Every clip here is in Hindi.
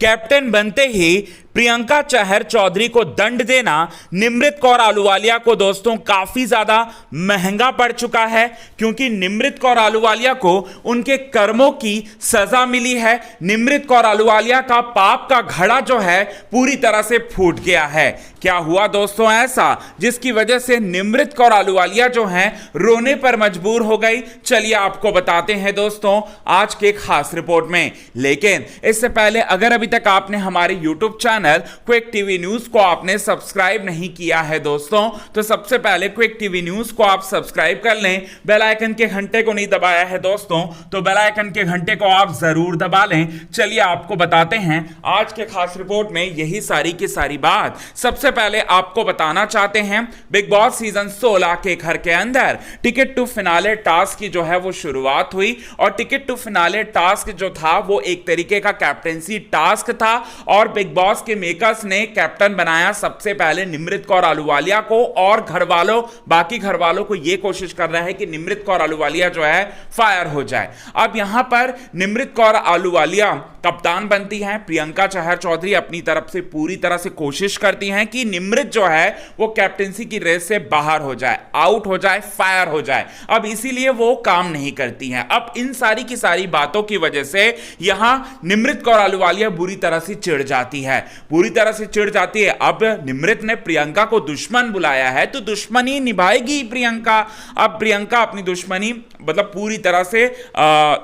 कैप्टन बनते ही प्रियंका चहर चौधरी को दंड देना निमृत कौर अहलूवालिया को दोस्तों काफी ज्यादा महंगा पड़ चुका है, क्योंकि निमृत कौर अहलूवालिया को उनके कर्मों की सजा मिली है। निमृत कौर अहलूवालिया का पाप का घड़ा जो है पूरी तरह से फूट गया है। क्या हुआ दोस्तों ऐसा जिसकी वजह से निमृत कौर अहलूवालिया जो है रोने पर मजबूर हो गई? चलिए आपको बताते हैं दोस्तों आज के खास रिपोर्ट में। लेकिन इससे पहले अगर अभी तक आपने हमारे YouTube channel quick TV news को आपने सब्सक्राइब नहीं किया है दोस्तों, तो सबसे पहले क्विक टीवी न्यूज को आप सब्सक्राइब कर लें। बेल आइकन के घंटे को नहीं दबाया है दोस्तों, तो बेल आइकन के घंटे को आप जरूर दबा लें। चलिए आपको बताते हैं आज के खास रिपोर्ट में यही सारी की सारी बात। सबसे पहले आपको बताना चाहते हैं बिग बॉस सीजन 16 के घर के अंदर टिकट टू फिनाले टास्क की जो है वो शुरुआत हुई, और टिकट टू फिनाले टास्क जो था वो एक तरीके का कैप्टेंसी टास्क था, और बिग बॉस के मेकर्स ने कैप्टन बनाया सबसे पहले निमृत कौर अहलूवालिया को, और बाकी घर वालों को यह कोशिश कर रहा है कि निमृत कौर अहलूवालिया जो है फायर हो जाए। अब यहां पर निमृत कौर अहलूवालिया कप्तान बनती हैं, प्रियंका चहर चौधरी अपनी तरफ से पूरी तरह से कोशिश करती हैं कि निमृत जो है वो कैप्टेंसी की रेस से बाहर हो जाए, आउट हो जाए, फायर हो जाए। अब इसीलिए वो काम नहीं करती हैं। अब इन सारी की सारी बातों की वजह से यहां निमृत कौर अहलूवालिया बुरी तरह से चिढ़ जाती है, पूरी तरह से चिढ़ जाती है। अब निमृत ने प्रियंका को दुश्मन बुलाया है, तो दुश्मनी निभाएगी प्रियंका। अब प्रियंका अपनी दुश्मनी मतलब पूरी तरह से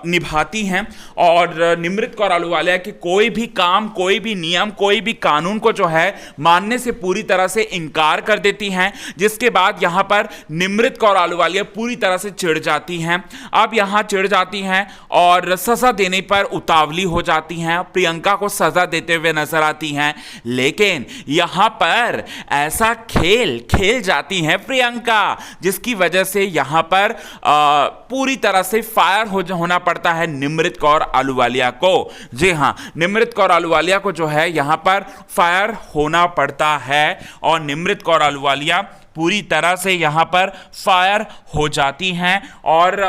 निभाती हैं, और निमृत कौर अहलूवालिया के कोई भी काम, कोई भी नियम, कोई भी कानून को जो है मानने से पूरी तरह से इनकार कर देती हैं, जिसके बाद यहां पर निमृत कौर अहलूवालिया पूरी तरह से चिढ़ जाती हैं। अब यहां चिढ़ जाती हैं और सजा देने पर उतावली हो जाती हैं, प्रियंका को सजा देते हुए नजर आती हैं। लेकिन यहां पर ऐसा खेल जाती हैं प्रियंका, जिसकी वजह से यहां पर पूरी तरह से फायर होना पड़ता है निमृत कौर अहलूवालिया को। जी हां, निमृत कौर अहलूवालिया को जो है यहां पर फायर होना पड़ता है, और निमृत कौर अहलूवालिया पूरी तरह से यहां पर फायर हो जाती हैं, और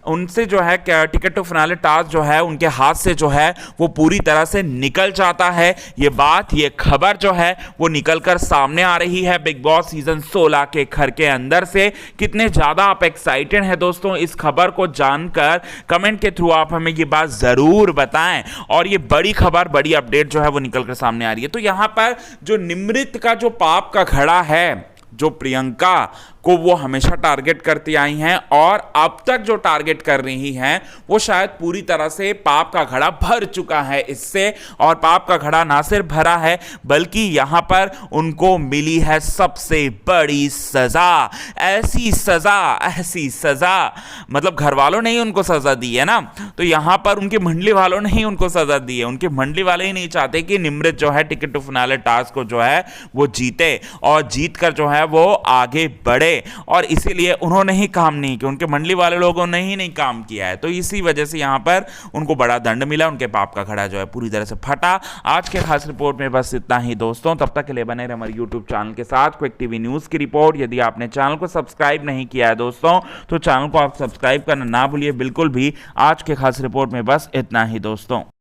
उनसे जो है टिकट टू फिनाले टास्क जो है उनके हाथ से जो है वो पूरी तरह से निकल जाता है। ये खबर जो है वो निकलकर सामने आ रही है बिग बॉस सीजन 16 के घर के अंदर से। कितने ज्यादा आप एक्साइटेड हैं दोस्तों इस खबर को जानकर? कमेंट के थ्रू आप हमें ये बात जरूर बताएं। और ये बड़ी खबर, बड़ी अपडेट जो है वो निकलकर सामने आ रही है। तो यहां पर जो निमृत का जो पाप का घड़ा है, जो प्रियंका को वो हमेशा टारगेट करती आई हैं, और अब तक जो टारगेट कर रही हैं वो शायद पूरी तरह से पाप का घड़ा भर चुका है इससे। और पाप का घड़ा ना सिर्फ भरा है बल्कि यहां पर उनको मिली है सबसे बड़ी सजा। ऐसी सजा मतलब घर वालों ने ही उनको सजा दी है ना, तो यहां पर उनके मंडली वालों ने ही उनको सजा दी है। उनके मंडली वाले ही नहीं चाहते कि निमृत जो है टिकट टू फिनाले टास्क को जो है वो जीते, और जीत कर जो है वो आगे बढ़े, और इसीलिए उन्होंने ही काम नहीं किया, उनके मंडली वाले लोगों ने ही नहीं काम किया है। तो इसी वजह से यहां पर उनको बड़ा दंड मिला, उनके पाप का घड़ा जो है पूरी तरह से फटा। आज के खास रिपोर्ट में बस इतना ही दोस्तों। तब तक के लिए बने रहे हमारे YouTube चैनल के साथ। क्विक टीवी न्यूज की रिपोर्ट। यदि आपने चैनल को सब्सक्राइब नहीं किया है दोस्तों, तो चैनल को आप सब्सक्राइब करना ना भूलिए बिल्कुल भी। आज के खास रिपोर्ट में बस इतना ही दोस्तों।